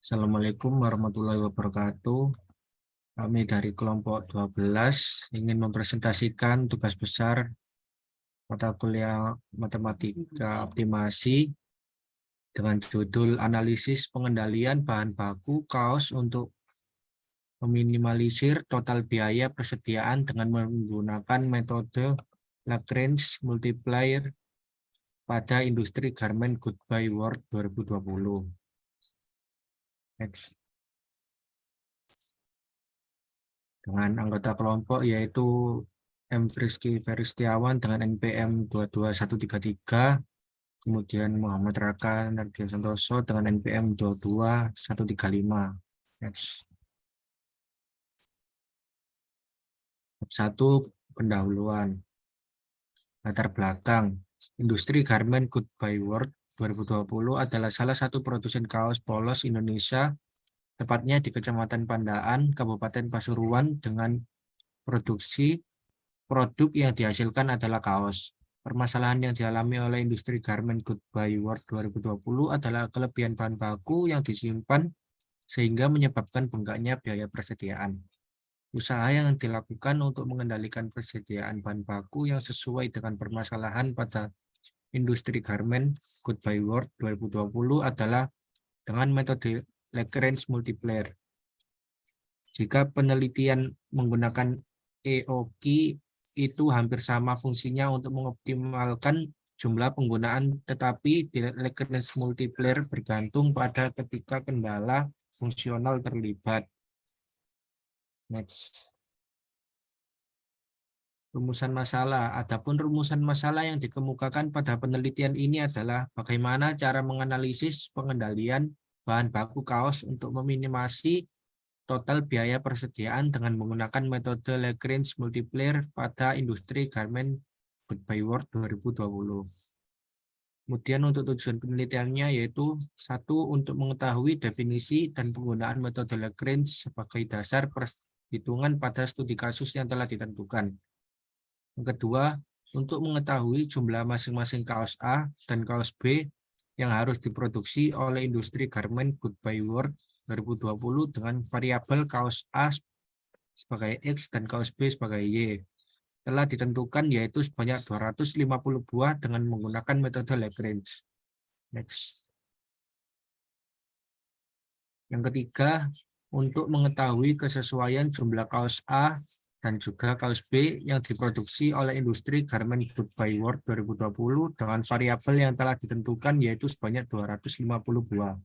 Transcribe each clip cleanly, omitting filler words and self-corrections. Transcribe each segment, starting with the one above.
Assalamualaikum warahmatullahi wabarakatuh. Kami dari kelompok 12 ingin mempresentasikan tugas besar mata kuliah matematika optimasi dengan judul analisis pengendalian bahan baku kaos untuk meminimalisir total biaya persediaan dengan menggunakan metode Lagrange multiplier pada industri garment good buy world 2020. Next. Dengan anggota kelompok yaitu M. Friski Feristiawan dengan NPM 22133, kemudian Muhammad Raka Nargia Santoso dengan NPM 22135. Next. Bab 1, pendahuluan. Latar belakang. Industri garment good buy world 2020 adalah salah satu produsen kaos polos Indonesia, tepatnya di Kecamatan Pandaan, Kabupaten Pasuruan, dengan produksi produk yang dihasilkan adalah kaos. Permasalahan yang dialami oleh industri garment good buy world 2020 adalah kelebihan bahan baku yang disimpan sehingga menyebabkan bengkaknya biaya persediaan. Usaha yang dilakukan untuk mengendalikan persediaan bahan baku yang sesuai dengan permasalahan pada industri garment good buy world 2020 adalah dengan metode Lagrange multiplier. Jika penelitian menggunakan EOQ itu hampir sama fungsinya untuk mengoptimalkan jumlah penggunaan, tetapi Lagrange multiplier bergantung pada ketika kendala fungsional terlibat. Next. Rumusan masalah. Adapun rumusan masalah yang dikemukakan pada penelitian ini adalah bagaimana cara menganalisis pengendalian bahan baku kaos untuk meminimasi total biaya persediaan dengan menggunakan metode Lagrange multiplier pada industri garment good buy world 2020. Kemudian untuk tujuan penelitiannya yaitu 1. Untuk mengetahui definisi dan penggunaan metode Lagrange sebagai dasar perhitungan pada studi kasus yang telah ditentukan. Yang kedua, untuk mengetahui jumlah masing-masing kaos A dan kaos B yang harus diproduksi oleh industri garment good buy world 2020 dengan variabel kaos A sebagai X dan kaos B sebagai Y. Telah ditentukan yaitu sebanyak 250 buah dengan menggunakan metode Lagrange. Next. Yang ketiga, untuk mengetahui kesesuaian jumlah kaos A dan juga kaos B yang diproduksi oleh industri garment good buy world 2020 dengan variabel yang telah ditentukan yaitu sebanyak 250 buah.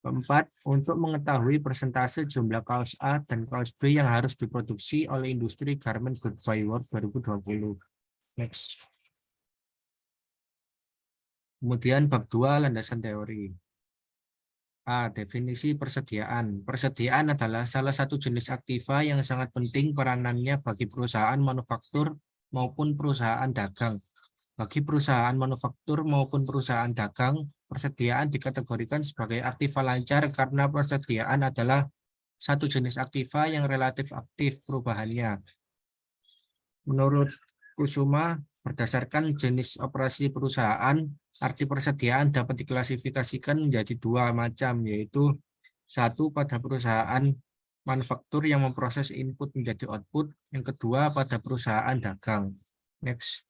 Keempat, untuk mengetahui persentase jumlah kaos A dan kaos B yang harus diproduksi oleh industri garment good buy world 2020. Next. Kemudian bab 2, landasan teori. A. Definisi persediaan. Persediaan adalah salah satu jenis aktiva yang sangat penting peranannya bagi perusahaan manufaktur maupun perusahaan dagang. Bagi perusahaan manufaktur maupun perusahaan dagang, persediaan dikategorikan sebagai aktiva lancar karena persediaan adalah satu jenis aktiva yang relatif aktif perubahannya. Menurut Kusuma, berdasarkan jenis operasi perusahaan, arti persediaan dapat diklasifikasikan menjadi dua macam, yaitu 1. pada perusahaan manufaktur yang memproses input menjadi output, yang kedua pada perusahaan dagang. Next.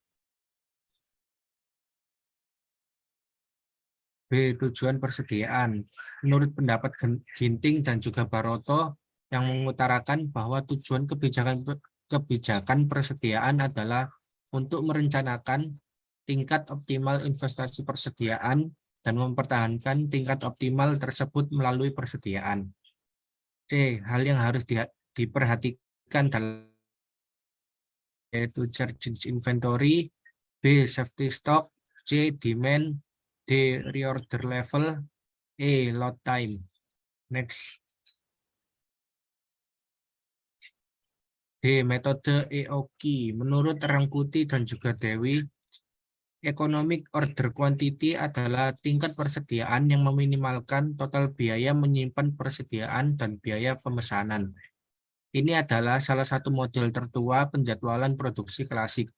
B. Tujuan persediaan. Menurut pendapat Ginting dan juga Baroto yang mengutarakan bahwa tujuan kebijakan persediaan adalah untuk merencanakan tingkat optimal investasi persediaan dan mempertahankan tingkat optimal tersebut melalui persediaan. C. Hal yang harus diperhatikan dalam yaitu charges inventory, B. Safety stock, C. Demand, D. Reorder level, E. Load time. Next. D. Metode EOQ. Menurut Rangkuti dan juga Dewi, economic order quantity adalah tingkat persediaan yang meminimalkan total biaya menyimpan persediaan dan biaya pemesanan. Ini adalah salah satu model tertua penjadwalan produksi klasik.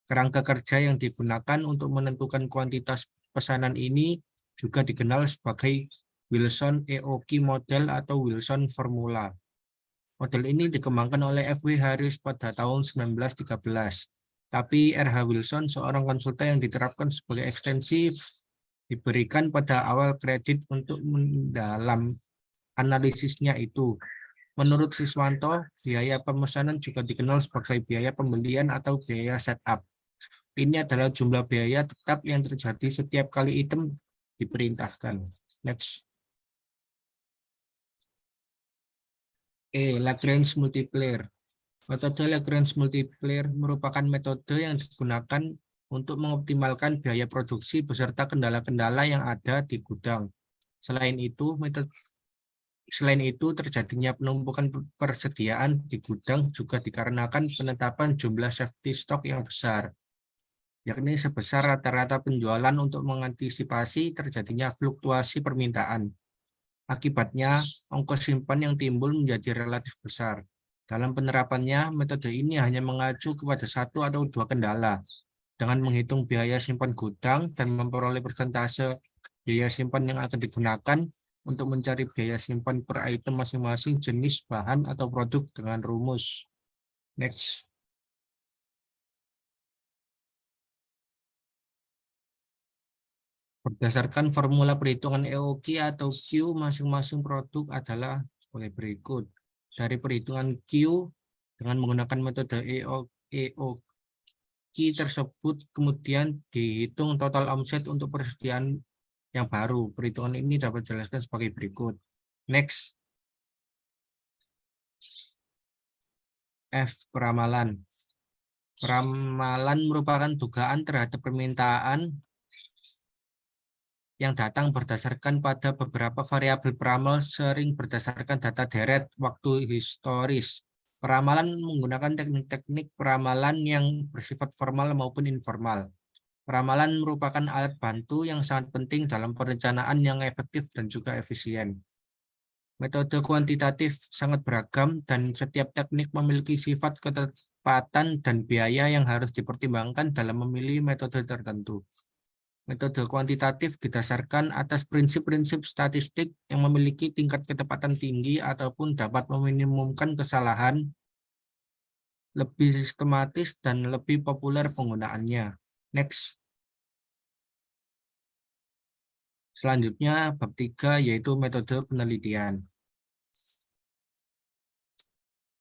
Kerangka kerja yang digunakan untuk menentukan kuantitas pesanan ini juga dikenal sebagai Wilson EOQ model atau Wilson formula. Model ini dikembangkan oleh F.W. Harris pada tahun 1913. Tapi R.H. Wilson, seorang konsultan yang diterapkan sebagai ekstensif, diberikan pada awal kredit untuk mendalam analisisnya itu. Menurut Siswanto, biaya pemesanan juga dikenal sebagai biaya pembelian atau biaya setup. Ini adalah jumlah biaya tetap yang terjadi setiap kali item diperintahkan. Next. Lagrange multiplier. Metode Lagrange multiplier merupakan metode yang digunakan untuk mengoptimalkan biaya produksi beserta kendala-kendala yang ada di gudang. Selain itu, terjadinya penumpukan persediaan di gudang juga dikarenakan penetapan jumlah safety stock yang besar, yakni sebesar rata-rata penjualan untuk mengantisipasi terjadinya fluktuasi permintaan. Akibatnya, ongkos simpan yang timbul menjadi relatif besar. Dalam penerapannya, metode ini hanya mengacu kepada satu atau dua kendala. Dengan menghitung biaya simpan gudang dan memperoleh persentase biaya simpan yang akan digunakan untuk mencari biaya simpan per item masing-masing jenis bahan atau produk dengan rumus. Next. Berdasarkan formula perhitungan EOQ atau Q, masing-masing produk adalah sebagai berikut. Dari perhitungan Q, dengan menggunakan metode EOQ tersebut, kemudian dihitung total omset untuk persediaan yang baru. Perhitungan ini dapat dijelaskan sebagai berikut. Next. F. Peramalan. Peramalan merupakan dugaan terhadap permintaan yang datang berdasarkan pada beberapa variabel peramal sering berdasarkan data deret waktu historis. Peramalan menggunakan teknik-teknik peramalan yang bersifat formal maupun informal. Peramalan merupakan alat bantu yang sangat penting dalam perencanaan yang efektif dan juga efisien. Metode kuantitatif sangat beragam dan setiap teknik memiliki sifat ketepatan dan biaya yang harus dipertimbangkan dalam memilih metode tertentu. Metode kuantitatif didasarkan atas prinsip-prinsip statistik yang memiliki tingkat ketepatan tinggi ataupun dapat meminimumkan kesalahan, lebih sistematis dan lebih populer penggunaannya. Next. Selanjutnya bab 3 yaitu metode penelitian.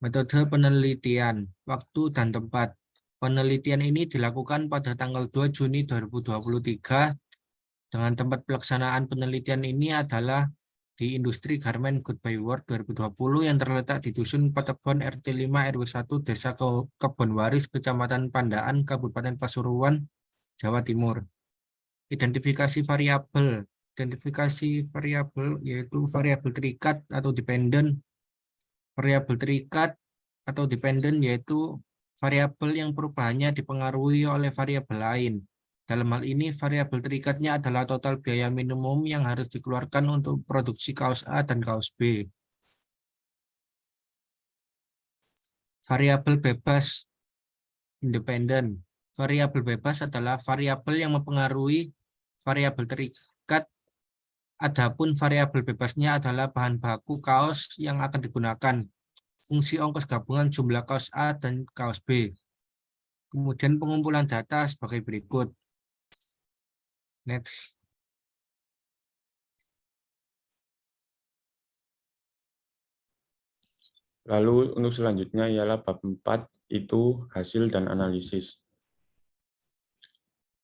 Metode penelitian, waktu dan tempat. Penelitian ini dilakukan pada tanggal 2 Juni 2023 dengan tempat pelaksanaan penelitian ini adalah di Industri Garmen Goodbye World 2020 yang terletak di Dusun Patebon RT 5 RW 1 Desa Kebonwaris, Kecamatan Pandaan, Kabupaten Pasuruan, Jawa Timur. Identifikasi variabel. Identifikasi variabel yaitu variabel terikat atau dependent. Variabel terikat atau dependent yaitu variabel yang perubahannya dipengaruhi oleh variabel lain. Dalam hal ini, variabel terikatnya adalah total biaya minimum yang harus dikeluarkan untuk produksi kaos A dan kaos B. Variabel bebas independen. Variabel bebas adalah variabel yang mempengaruhi variabel terikat. Adapun variabel bebasnya adalah bahan baku kaos yang akan digunakan, fungsi ongkos gabungan jumlah kaos A dan kaos B. Kemudian pengumpulan data sebagai berikut. Next. Lalu untuk selanjutnya ialah bab 4 itu hasil dan analisis.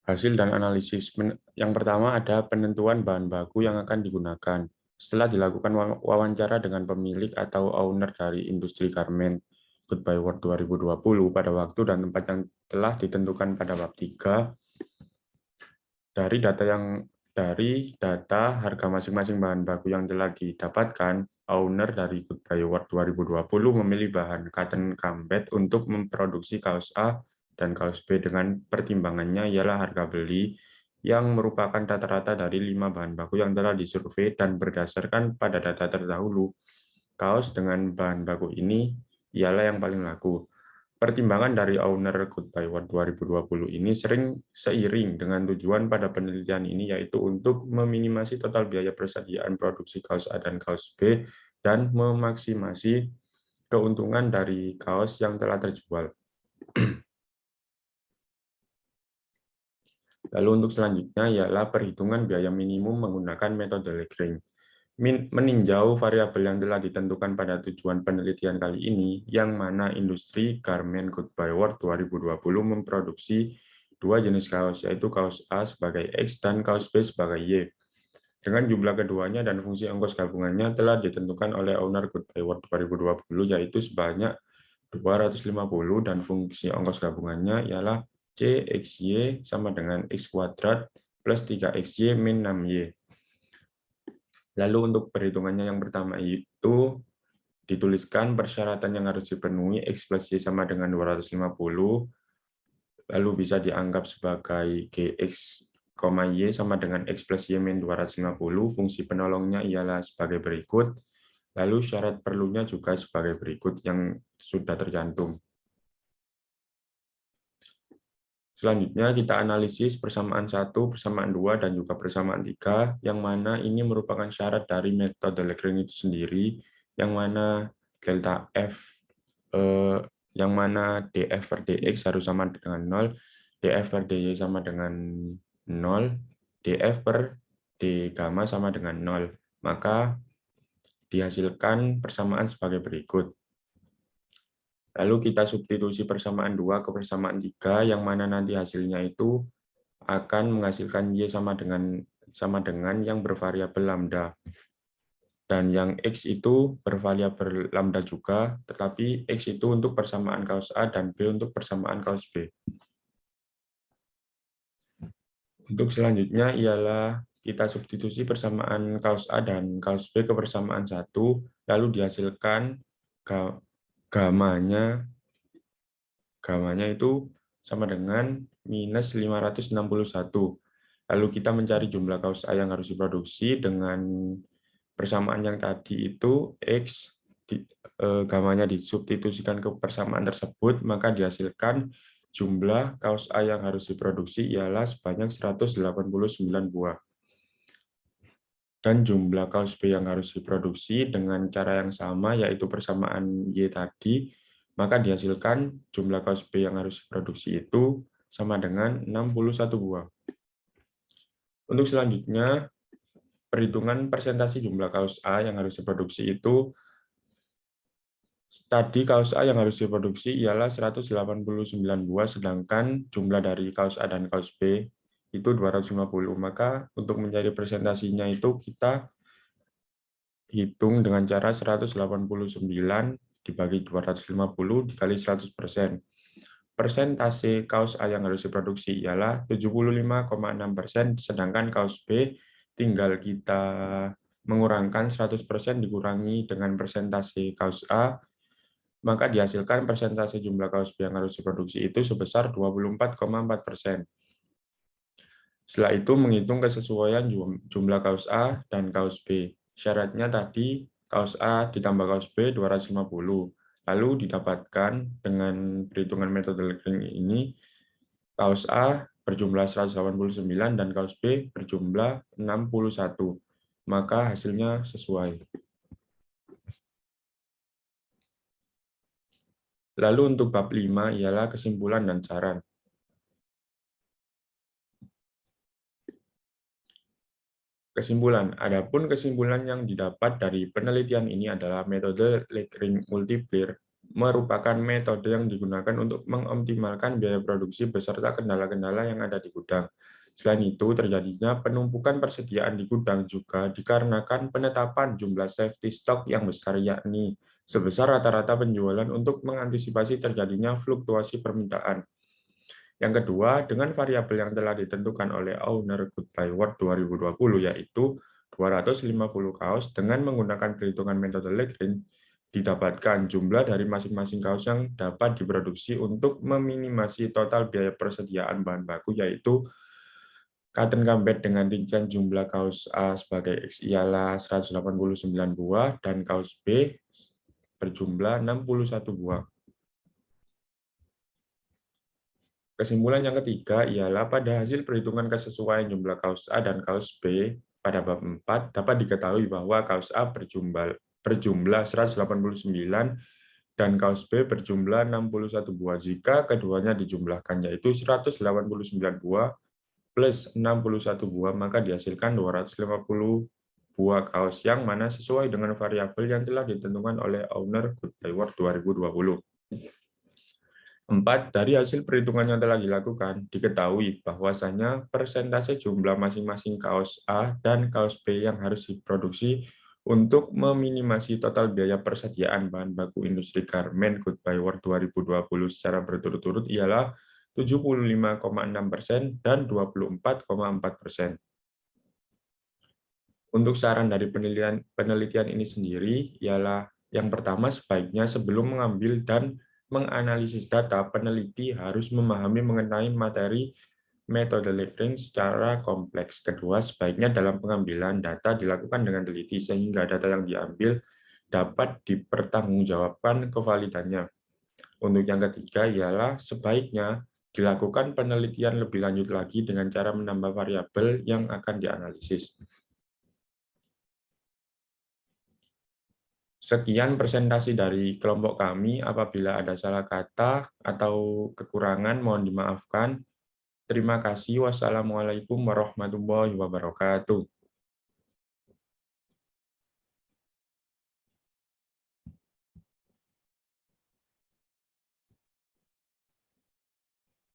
Hasil dan analisis. Yang pertama ada penentuan bahan baku yang akan digunakan. Setelah dilakukan wawancara dengan pemilik atau owner dari industri garmen Goodbye World 2020 pada waktu dan tempat yang telah ditentukan pada bab 3, dari data harga masing-masing bahan baku yang telah didapatkan, owner dari Goodbye World 2020 memilih bahan cotton combat untuk memproduksi kaos A dan kaos B dengan pertimbangannya ialah harga beli yang merupakan rata-rata dari 5 bahan baku yang telah disurvei dan berdasarkan pada data terdahulu. Kaos dengan bahan baku ini ialah yang paling laku. Pertimbangan dari owner Goodbye World 2020 ini sering seiring dengan tujuan pada penelitian ini, yaitu untuk meminimasi total biaya persediaan produksi kaos A dan kaos B dan memaksimasi keuntungan dari kaos yang telah terjual. Lalu untuk selanjutnya ialah perhitungan biaya minimum menggunakan metode Lagrange. Meninjau variabel yang telah ditentukan pada tujuan penelitian kali ini, yang mana industri garment Goodbye World 2020 memproduksi dua jenis kaos, yaitu kaos A sebagai X dan kaos B sebagai Y. Dengan jumlah keduanya dan fungsi ongkos gabungannya telah ditentukan oleh owner Goodbye World 2020, yaitu sebanyak 250 dan fungsi ongkos gabungannya ialah CXY sama dengan X kuadrat plus 3XY min 6Y. Lalu untuk perhitungannya yang pertama itu dituliskan persyaratan yang harus dipenuhi X plus Y sama dengan 250, lalu bisa dianggap sebagai GX, Y sama dengan X plus Y min 250, fungsi penolongnya ialah sebagai berikut, lalu syarat perlunya juga sebagai berikut yang sudah tercantum. Selanjutnya kita analisis persamaan 1, persamaan 2, dan juga persamaan 3, yang mana ini merupakan syarat dari metode Lagrange itu sendiri, yang mana delta F, yang mana dF per dx harus sama dengan 0, dF per dy sama dengan 0, dF per d gamma sama dengan 0. Maka dihasilkan persamaan sebagai berikut. Lalu kita substitusi persamaan 2 ke persamaan 3, yang mana nanti hasilnya itu akan menghasilkan Y sama dengan yang bervariabel lambda. Dan yang X itu bervariabel lambda juga, tetapi X itu untuk persamaan kaos A dan B untuk persamaan kaos B. Untuk selanjutnya ialah kita substitusi persamaan kaos A dan kaos B ke persamaan 1, lalu dihasilkan gamanya itu sama dengan minus 561. Lalu kita mencari jumlah kaos A yang harus diproduksi dengan persamaan yang tadi itu X, gamanya disubstitusikan ke persamaan tersebut, maka dihasilkan jumlah kaos A yang harus diproduksi ialah sebanyak 189 buah. Dan jumlah kaos B yang harus diproduksi dengan cara yang sama, yaitu persamaan Y tadi, maka dihasilkan jumlah kaos B yang harus diproduksi itu sama dengan 61 buah. Untuk selanjutnya, perhitungan persentase jumlah kaos A yang harus diproduksi itu, tadi kaos A yang harus diproduksi ialah 189 buah, sedangkan jumlah dari kaos A dan kaos B itu 250. Maka untuk mencari presentasinya itu kita hitung dengan cara 189 dibagi 250 dikali 100%. Persentase kaos A yang harus diproduksi ialah 75,6%, sedangkan kaos B tinggal kita mengurangkan 100% dikurangi dengan persentase kaos A, maka dihasilkan persentase jumlah kaos B yang harus diproduksi itu sebesar 24,4%. Setelah itu menghitung kesesuaian jumlah kaos A dan kaos B. Syaratnya tadi kaos A ditambah kaos B 250. Lalu didapatkan dengan perhitungan metode Lagrange ini, kaos A berjumlah 189 dan kaos B berjumlah 61. Maka hasilnya sesuai. Lalu untuk bab 5 ialah kesimpulan dan saran. Kesimpulan, adapun kesimpulan yang didapat dari penelitian ini adalah metode Lagrange multiplier merupakan metode yang digunakan untuk mengoptimalkan biaya produksi beserta kendala-kendala yang ada di gudang. Selain itu, terjadinya penumpukan persediaan di gudang juga dikarenakan penetapan jumlah safety stock yang besar, yakni sebesar rata-rata penjualan untuk mengantisipasi terjadinya fluktuasi permintaan. Yang kedua, dengan variabel yang telah ditentukan oleh owner Goodbye World 2020, yaitu 250 kaos dengan menggunakan perhitungan metode Lagrange, didapatkan jumlah dari masing-masing kaos yang dapat diproduksi untuk meminimasi total biaya persediaan bahan baku, yaitu cotton campbell dengan rincian jumlah kaos A sebagai X ialah 189 buah dan kaos B berjumlah 61 buah. Kesimpulan yang ketiga ialah pada hasil perhitungan kesesuaian jumlah kaus A dan kaus B pada bab 4 dapat diketahui bahwa kaus A berjumlah 189 dan kaus B berjumlah 61 buah jika keduanya dijumlahkan, yaitu 189 buah plus 61 buah, maka dihasilkan 250 buah kaos yang mana sesuai dengan variabel yang telah ditentukan oleh owner Good Buy World 2020. 4. Dari hasil perhitungan yang telah dilakukan, diketahui bahwasanya persentase jumlah masing-masing kaos A dan kaos B yang harus diproduksi untuk meminimasi total biaya persediaan bahan baku industri garmen Good Buy World 2020 secara berturut-turut ialah 75,6% dan 24,4%. Untuk saran dari penelitian ini sendiri ialah yang pertama, sebaiknya sebelum mengambil dan menganalisis data, peneliti harus memahami mengenai materi metode labeling secara kompleks. Kedua, sebaiknya dalam pengambilan data dilakukan dengan teliti sehingga data yang diambil dapat dipertanggungjawabkan kevalidannya. Untuk yang ketiga ialah sebaiknya dilakukan penelitian lebih lanjut lagi dengan cara menambah variabel yang akan dianalisis. Sekian presentasi dari kelompok kami. Apabila ada salah kata atau kekurangan, mohon dimaafkan. Terima kasih. Wassalamualaikum warahmatullahi wabarakatuh.